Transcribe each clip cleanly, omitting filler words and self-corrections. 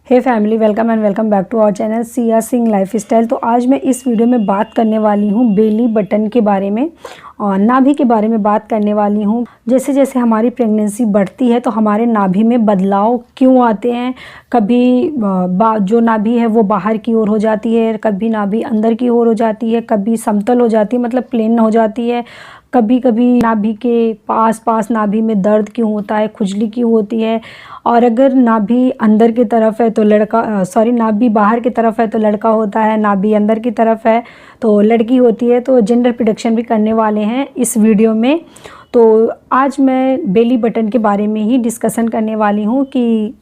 Hey family, welcome and welcome back to our channel Siya Singh lifestyle. तो आज मैं इस वीडियो में बात करने वाली हूँ बेली बटन के बारे में और नाभि के बारे में बात करने वाली हूँ। जैसे जैसे हमारी प्रेगनेंसी बढ़ती है तो हमारे नाभि में बदलाव क्यों आते हैं। कभी जो नाभि है वो बाहर की ओर हो जाती है, कभी नाभि अंदर की ओर हो जाती है, कभी समतल हो जाती है मतलब प्लेन हो जाती है। कभी कभी नाभि के पास नाभि में दर्द क्यों होता है, खुजली क्यों होती है। और अगर नाभि अंदर की तरफ है तो नाभि बाहर की तरफ है तो लड़का होता है, नाभि अंदर की तरफ है तो लड़की होती है। तो जेंडर प्रेडिक्शन भी करने वाले हैं इस वीडियो में। तो आज मैं बेली बटन के बारे में ही डिस्कशन करने वाली हूँ कि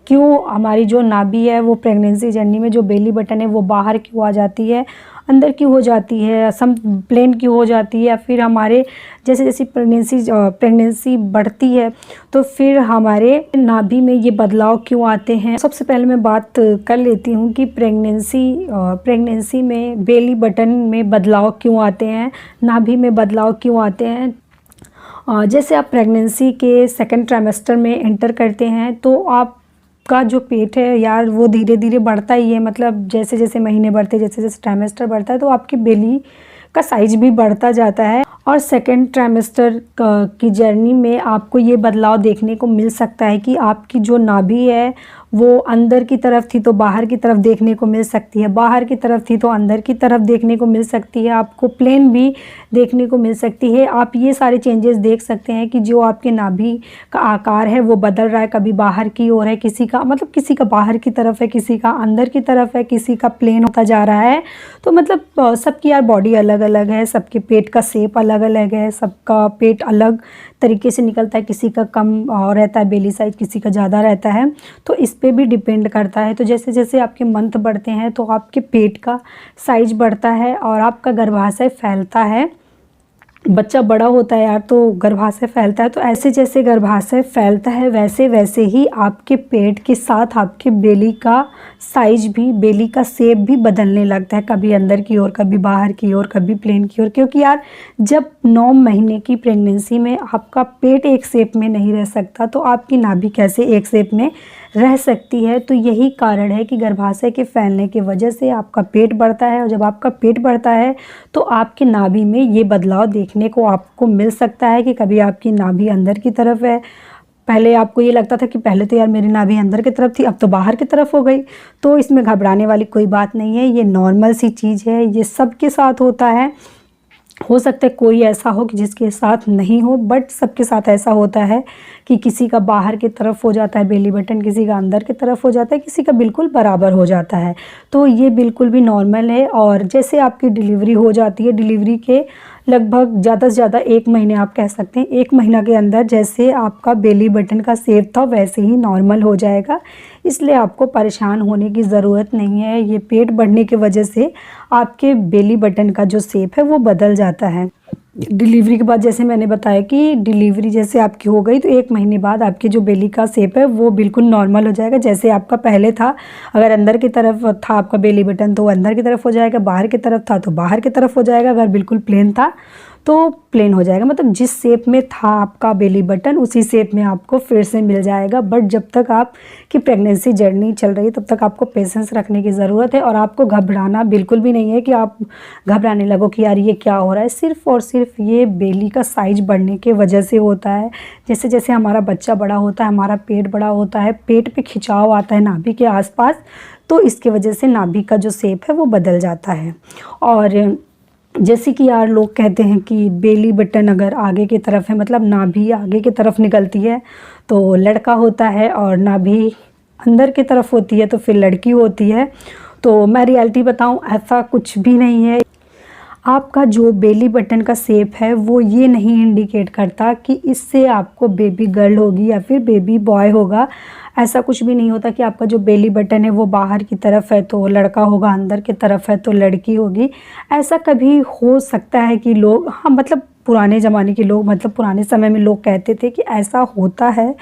क्यों हमारी जो नाभि है वो प्रेगनेंसी जर्नी में जो बेली बटन है वो बाहर क्यों आ जाती है, अंदर क्यों हो जाती है, सम प्लेन क्यों हो जाती है, या फिर हमारे जैसे जैसे प्रेगनेंसी बढ़ती है तो फिर हमारे नाभि में ये बदलाव क्यों आते हैं। सबसे पहले मैं बात कर लेती हूँ कि प्रेगनेंसी में बेली बटन में बदलाव क्यों आते हैं, नाभि में बदलाव क्यों आते हैं। जैसे आप प्रेगनेंसी के सेकंड ट्राइमेस्टर में एंटर करते हैं तो आपका जो पेट है यार वो धीरे धीरे बढ़ता ही है। मतलब जैसे जैसे महीने बढ़ते, जैसे जैसे ट्राइमेस्टर बढ़ता है तो आपकी बेली का साइज भी बढ़ता जाता है। और सेकंड ट्राइमेस्टर की जर्नी में आपको ये बदलाव देखने को मिल सकता है कि आपकी जो नाभि है वो अंदर की तरफ थी तो बाहर की तरफ देखने को मिल सकती है, बाहर की तरफ थी तो अंदर की तरफ देखने को मिल सकती है, आपको प्लेन भी देखने को मिल सकती है। आप ये सारे चेंजेस देख सकते हैं कि जो आपके नाभि का आकार है वो बदल रहा है, कभी बाहर की ओर है, किसी का बाहर की तरफ है, किसी का अंदर की तरफ है, किसी का प्लेन होता जा रहा है। तो मतलब सबकी यार बॉडी अलग अलग है, सबके पेट का शेप अलग अलग है, सबका पेट अलग तरीके से निकलता है, किसी का कम रहता है बेली साइज, किसी का ज़्यादा रहता है। तो इस पे भी डिपेंड करता है। तो जैसे जैसे आपके मंथ बढ़ते हैं तो आपके पेट का साइज बढ़ता है और आपका गर्भाशय फैलता है। बच्चा बड़ा होता है यार तो गर्भाशय फैलता है। तो ऐसे जैसे गर्भाशय फैलता है वैसे वैसे ही आपके पेट के साथ आपके बेली का साइज भी, बेली का शेप भी बदलने लगता है, कभी अंदर की ओर, कभी बाहर की ओर, कभी प्लेन की ओर। क्योंकि यार जब 9 महीने की प्रेगनेंसी में आपका पेट एक शेप में नहीं रह सकता तो आपकी नाभि कैसे एक शेप में रह सकती है। तो यही कारण है कि गर्भाशय के फैलने की वजह से आपका पेट बढ़ता है और जब आपका पेट बढ़ता है तो आपकी नाभि में ये बदलाव देखने को आपको मिल सकता है कि कभी आपकी नाभि अंदर की तरफ है। पहले आपको ये लगता था कि पहले तो यार मेरी नाभि अंदर की तरफ थी, अब तो बाहर की तरफ हो गई। तो इसमें घबराने वाली कोई बात नहीं है, ये नॉर्मल सी चीज़ है, ये सबके साथ होता है। हो सकता है कोई ऐसा हो कि जिसके साथ नहीं हो, बट सबके साथ ऐसा होता है कि किसी का बाहर की तरफ हो जाता है बेली बटन, किसी का अंदर की तरफ हो जाता है, किसी का बिल्कुल बराबर हो जाता है। तो ये बिल्कुल भी नॉर्मल है। और जैसे आपकी डिलीवरी हो जाती है, डिलीवरी के लगभग ज़्यादा से ज़्यादा 1 महीने आप कह सकते हैं, 1 महीना के अंदर जैसे आपका बेली बटन का शेप था वैसे ही नॉर्मल हो जाएगा। इसलिए आपको परेशान होने की ज़रूरत नहीं है। ये पेट बढ़ने की वजह से आपके बेली बटन का जो शेप है वो बदल जाता है। डिलीवरी के बाद जैसे मैंने बताया कि डिलीवरी जैसे आपकी हो गई तो 1 महीने बाद आपके जो बेली का शेप है वो बिल्कुल नॉर्मल हो जाएगा जैसे आपका पहले था। अगर अंदर की तरफ था आपका बेली बटन तो अंदर की तरफ हो जाएगा, बाहर की तरफ था तो बाहर की तरफ हो जाएगा, अगर बिल्कुल प्लेन था तो प्लेन हो जाएगा। मतलब जिस शेप में था आपका बेली बटन उसी शेप में आपको फिर से मिल जाएगा। बट जब तक आपकी प्रेगनेंसी जर्नी चल रही है तब तक आपको पेशेंस रखने की ज़रूरत है और आपको घबराना बिल्कुल भी नहीं है कि आप घबराने लगो कि यार ये क्या हो रहा है। सिर्फ़ और सिर्फ ये बेली का साइज बढ़ने के वजह से होता है। जैसे जैसे हमारा बच्चा बड़ा होता है, हमारा पेट बड़ा होता है, पेट पे खिंचाव आता है नाभि के आसपास, तो इसके वजह से नाभि का जो शेप है वो बदल जाता है। और जैसे कि यार लोग कहते हैं कि बेली बटन अगर आगे की तरफ है, मतलब नाभि आगे की तरफ निकलती है तो लड़का होता है और नाभि अंदर की तरफ होती है तो फिर लड़की होती है। तो मैं रियलिटी बताऊं, ऐसा कुछ भी नहीं है। आपका जो बेली बटन का शेप है वो ये नहीं इंडिकेट करता कि इससे आपको बेबी गर्ल होगी या फिर बेबी बॉय होगा। ऐसा कुछ भी नहीं होता कि आपका जो बेली बटन है वो बाहर की तरफ है तो लड़का होगा, अंदर की तरफ है तो लड़की होगी। ऐसा कभी हो सकता है कि लोग, हाँ मतलब पुराने ज़माने के लोग, मतलब पुराने समय में लोग कहते थे कि ऐसा होता है।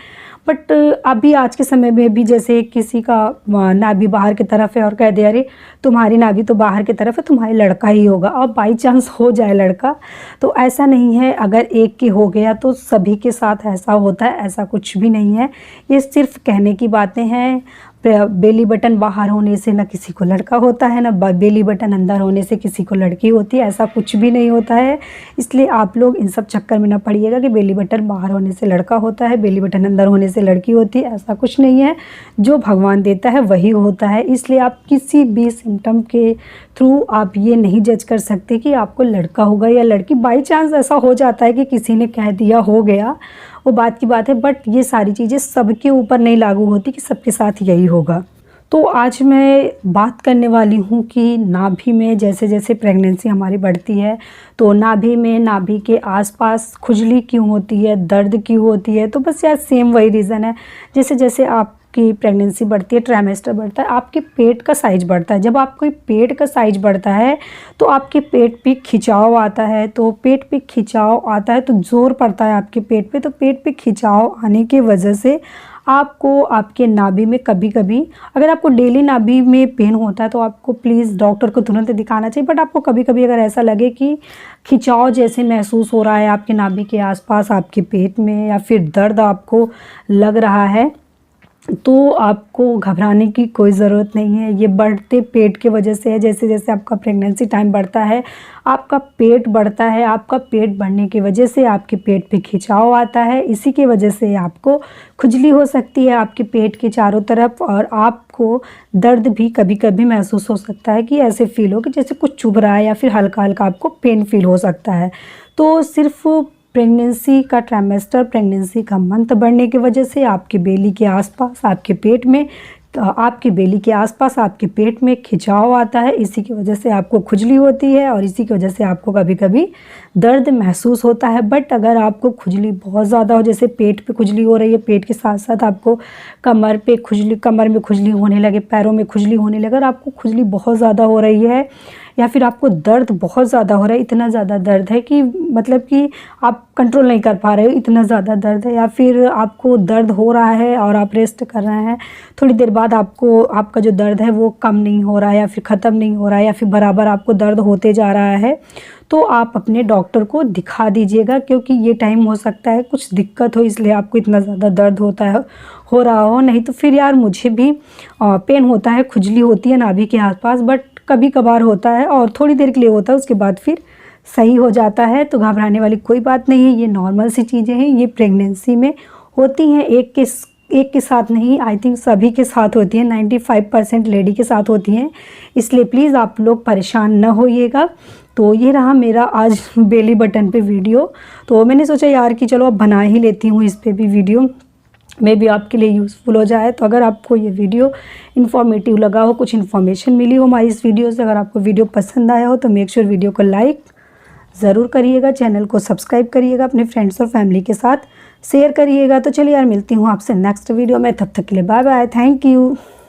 बट अभी आज के समय में भी जैसे किसी का नाभि बाहर की तरफ है और कह दे अरे तुम्हारी नाभि तो बाहर की तरफ है, तुम्हारी लड़का ही होगा, और बाई चांस हो जाए लड़का, तो ऐसा नहीं है। अगर एक की हो गया तो सभी के साथ ऐसा होता है, ऐसा कुछ भी नहीं है। ये सिर्फ कहने की बातें हैं। बेली बटन बाहर होने से ना किसी को लड़का होता है, ना बेली बटन अंदर होने से किसी को लड़की होती है। ऐसा कुछ भी नहीं होता है। इसलिए आप लोग इन सब चक्कर में ना पड़िएगा कि बेली बटन बाहर होने से लड़का होता है, बेली बटन अंदर होने से लड़की होती है। ऐसा कुछ नहीं है। जो भगवान देता है वही होता है। इसलिए आप किसी भी सिम्टम के थ्रू आप ये नहीं जज कर सकते कि आपको लड़का होगा या लड़की। बाई चांस ऐसा हो जाता है कि किसी ने कह दिया, हो गया, वो बात की बात है। बट ये सारी चीज़ें सबके ऊपर नहीं लागू होती कि सबके साथ यही होगा। तो आज मैं बात करने वाली हूँ कि नाभि में जैसे जैसे प्रेगनेंसी हमारी बढ़ती है तो नाभि में, नाभि के आसपास खुजली क्यों होती है, दर्द क्यों होती है। तो बस यार सेम वही रीज़न है। जैसे जैसे आपकी प्रेगनेंसी बढ़ती है, ट्राइमेस्टर बढ़ता है, आपके पेट का साइज बढ़ता है। जब आपके पेट का साइज बढ़ता है तो आपके पेट पे खिंचाव आता है। तो पेट पे खिंचाव आता है तो ज़ोर पड़ता है आपके पेट पे। तो पेट पे खिंचाव आने की वजह से आपको आपके नाभि में कभी कभी, अगर आपको डेली नाभि में पेन होता है तो आपको प्लीज़ डॉक्टर को तुरंत दिखाना चाहिए। बट आपको कभी कभी अगर ऐसा लगे कि खिंचाव जैसे महसूस हो रहा है आपके नाभि के आसपास, आपके पेट में, या फिर दर्द आपको लग रहा है, तो आपको घबराने की कोई ज़रूरत नहीं है। ये बढ़ते पेट के वजह से है। जैसे जैसे आपका प्रेगनेंसी टाइम बढ़ता है, आपका पेट बढ़ता है। आपका पेट बढ़ने की वजह से आपके पेट पे खिंचाव आता है। इसी की वजह से आपको खुजली हो सकती है आपके पेट के चारों तरफ, और आपको दर्द भी कभी कभी महसूस हो सकता है कि ऐसे फील हो कि जैसे कुछ चुभ रहा है, या फिर हल्का हल्का आपको पेन फील हो सकता है। तो सिर्फ प्रेगनेंसी का ट्राइमेस्टर, प्रेगनेंसी का मंथ बढ़ने की वजह से आपके बेली के आसपास, आपके पेट में, आपके बेली के आसपास, आपके पेट में खिंचाव आता है। इसी की वजह से आपको खुजली होती है और इसी की वजह से आपको कभी कभी दर्द महसूस होता है। बट अगर आपको खुजली बहुत ज़्यादा हो, जैसे पेट पे खुजली हो रही है, पेट के साथ साथ आपको कमर में खुजली होने लगे, पैरों में खुजली होने लगे, अगर आपको खुजली बहुत ज़्यादा हो रही है, या फिर आपको दर्द बहुत ज़्यादा हो रहा है, इतना ज़्यादा दर्द है कि मतलब कि आप कंट्रोल नहीं कर पा रहे हो, इतना ज़्यादा दर्द है, या फिर आपको दर्द हो रहा है और आप रेस्ट कर रहे हैं, थोड़ी देर बाद आपको आपका जो दर्द है वो कम नहीं हो रहा है, या फिर ख़त्म नहीं हो रहा है, या फिर बराबर आपको दर्द होते जा रहा है, तो आप अपने डॉक्टर को दिखा दीजिएगा। क्योंकि ये टाइम हो सकता है कुछ दिक्कत हो, इसलिए आपको इतना ज़्यादा दर्द हो रहा हो। नहीं तो फिर यार मुझे भी पेन होता है, खुजली होती है नाभि के आसपास, बट कभी कभार होता है और थोड़ी देर के लिए होता है, उसके बाद फिर सही हो जाता है। तो घबराने वाली कोई बात नहीं है। ये नॉर्मल सी चीज़ें हैं, ये प्रेगनेंसी में होती हैं। एक के साथ नहीं, आई थिंक सभी के साथ होती हैं। 95% लेडी के साथ होती हैं। इसलिए प्लीज़ आप लोग परेशान न होइएगा। तो ये रहा मेरा आज बेली बटन पे वीडियो। तो मैंने सोचा यार कि चलो अब बना ही लेती हूँ इस पे भी वीडियो, मे भी आपके लिए यूज़फुल हो जाए। तो अगर आपको ये वीडियो इन्फॉर्मेटिव लगा हो, कुछ इन्फॉर्मेशन मिली हो हमारी इस वीडियो से, अगर आपको वीडियो पसंद आया हो तो मेक श्योर वीडियो को लाइक ज़रूर करिएगा, चैनल को सब्सक्राइब करिएगा, अपने फ्रेंड्स और फैमिली के साथ शेयर करिएगा। तो चलिए यार मिलती हूँ आपसे नेक्स्ट वीडियो में, तब तक के लिए बाय बाय, थैंक यू।